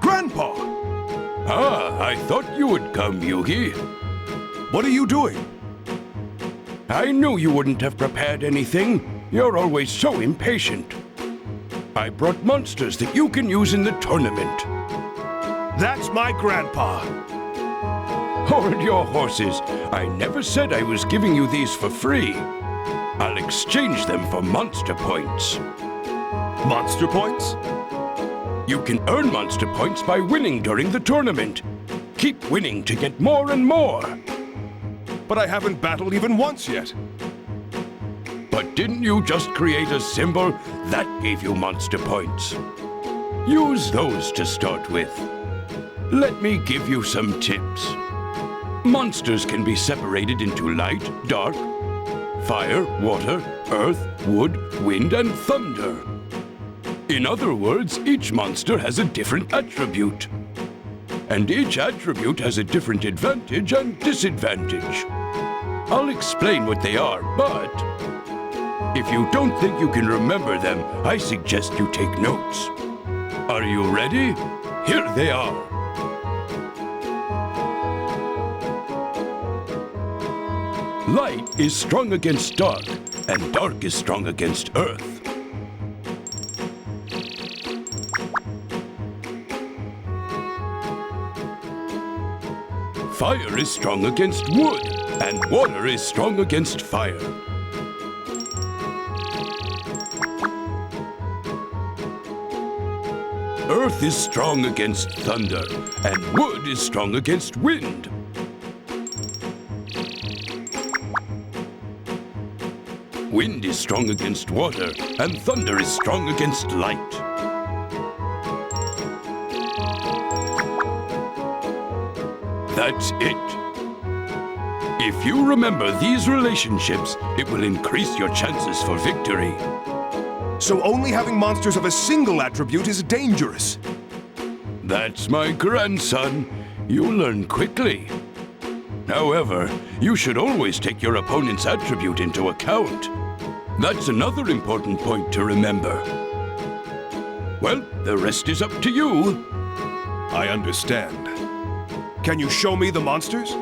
Grandpa! Ah, I thought you would come, Yugi. What are you doing? I knew you wouldn't have prepared anything. You're always so impatient. I brought monsters that you can use in the tournament. That's my grandpa. Hold your horses. I never said I was giving you these for free. I'll exchange them for monster points. Monster points? You can earn monster points by winning during the tournament. Keep winning to get more and more. But I haven't battled even once yet. But didn't you just create a symbol? That gave you monster points. Use those to start with. Let me give you some tips. Monsters can be separated into light, dark, fire, water, earth, wood, wind, and thunder. In other words, each monster has a different attribute. And each attribute has a different advantage and disadvantage. I'll explain what they are, but if you don't think you can remember them, I suggest you take notes. Are you ready? Here they are. Light is strong against dark, and dark is strong against earth. Fire is strong against wood, and water is strong against fire. Earth is strong against thunder, and wood is strong against wind. Wind is strong against water, and thunder is strong against light. That's it. If you remember these relationships, it will increase your chances for victory. So only having monsters of a single attribute is dangerous. That's my grandson. You'll learn quickly. However, you should always take your opponent's attribute into account. That's another important point to remember. Well, the rest is up to you. I understand. Can you show me the monsters?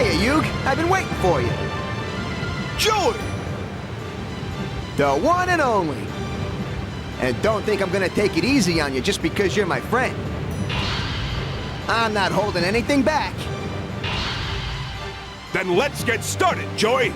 Hiya, Yug. I've been waiting for you. Joey! The one and only. And don't think I'm gonna take it easy on you just because you're my friend. I'm not holding anything back. Then let's get started, Joey!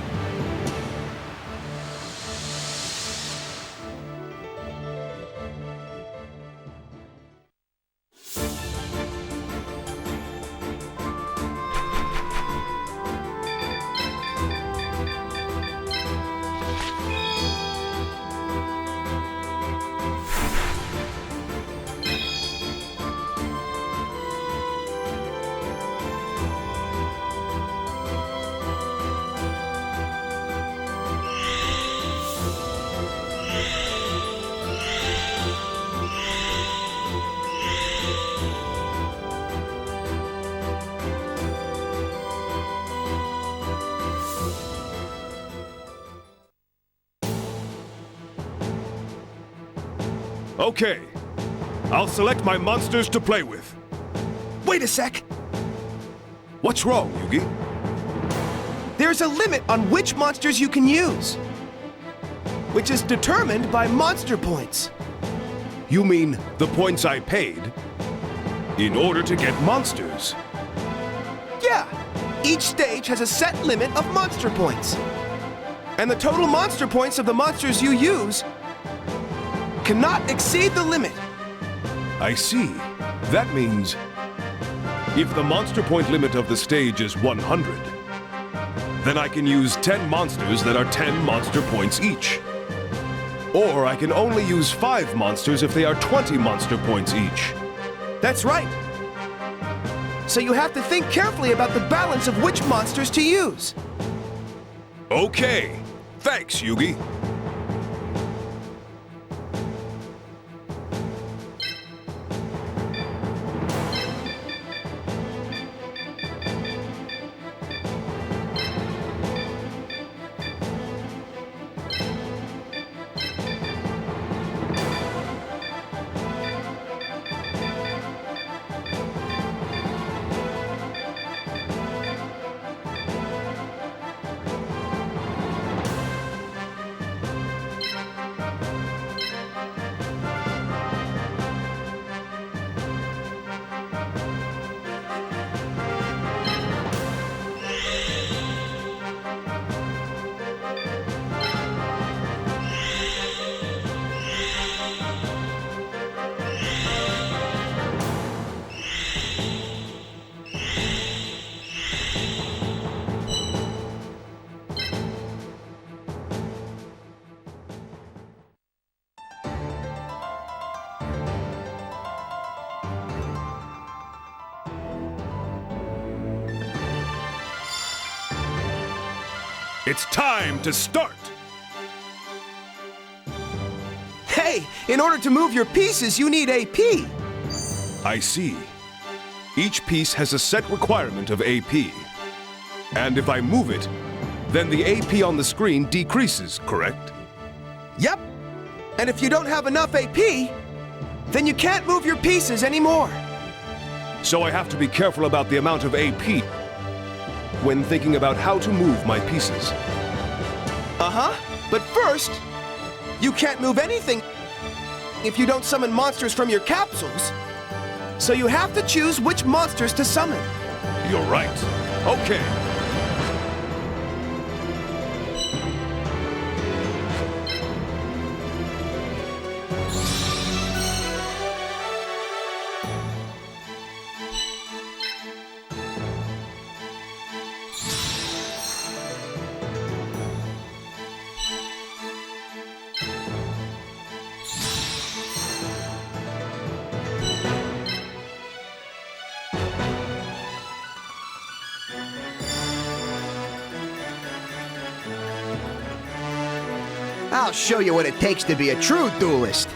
Okay. I'll select my monsters to play with. Wait a sec. What's wrong, Yugi? There's a limit on which monsters you can use, which is determined by monster points. You mean the points I paid in order to get monsters? Yeah, each stage has a set limit of monster points. And the total monster points of the monsters you use cannot exceed the limit. I see. That means if the monster point limit of the stage is 100, then I can use 10 monsters that are 10 monster points each. Or I can only use 5 monsters if they are 20 monster points each. That's right. So you have to think carefully about the balance of which monsters to use. Okay. Thanks, Yugi. It's time to start! Hey, in order to move your pieces, you need AP. I see. Each piece has a set requirement of AP. And if I move it, then the AP on the screen decreases, correct? Yep. And if you don't have enough AP, then you can't move your pieces anymore. So I have to be careful about the amount of AP when thinking about how to move my pieces. Uh-huh. But first, you can't move anything if you don't summon monsters from your capsules. So you have to choose which monsters to summon. You're right. Okay. I'll show you what it takes to be a true duelist.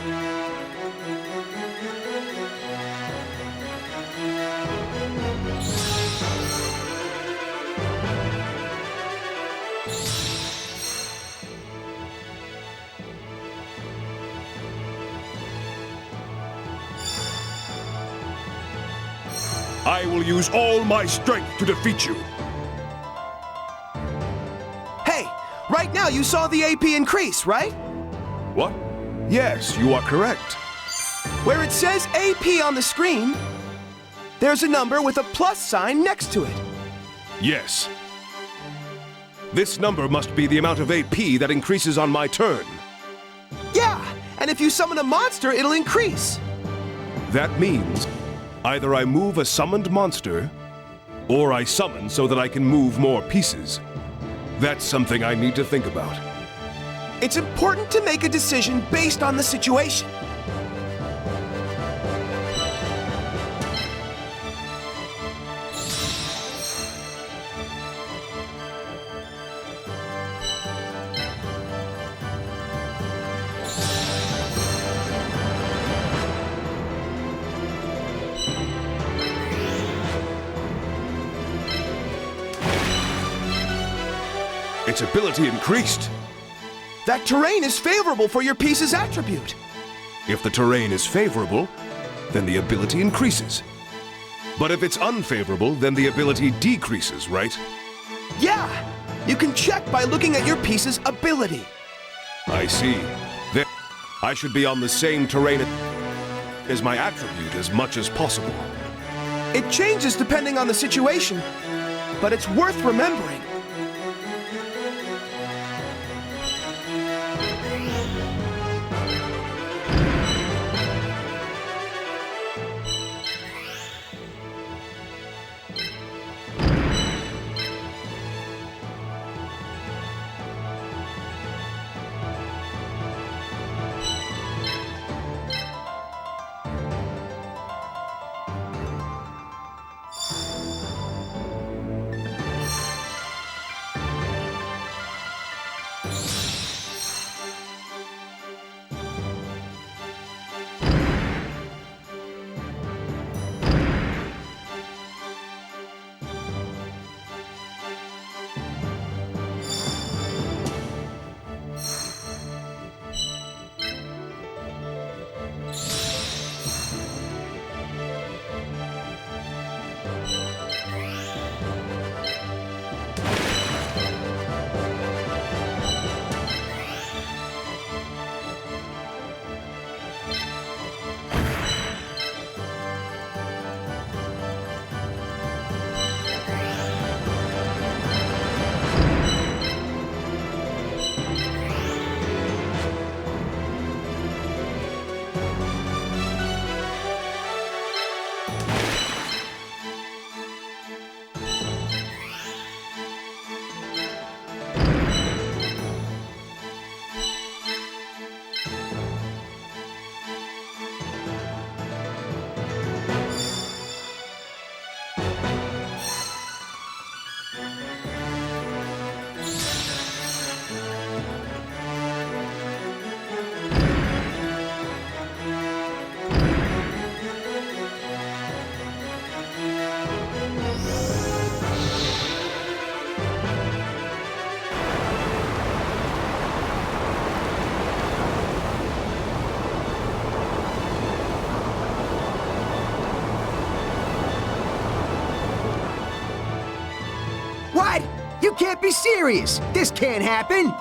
I will use all my strength to defeat you. right now you saw the AP increase, right? What? Yes, you are correct. Where it says AP on the screen, there's a number with a plus sign next to it. Yes. This number must be the amount of AP that increases on my turn. Yeah, and if you summon a monster, it'll increase. That means either I move a summoned monster, or I summon so that I can move more pieces. That's something I need to think about. It's important to make a decision based on the situation. Its ability increased. That terrain is favorable for your piece's attribute. If the terrain is favorable, then the ability increases. But if it's unfavorable, then the ability decreases, right? Yeah, you can check by looking at your piece's ability. I see. Then I should be on the same terrain as my attribute as much as possible. It changes depending on the situation, but it's worth remembering. What? You can't be serious! This can't happen!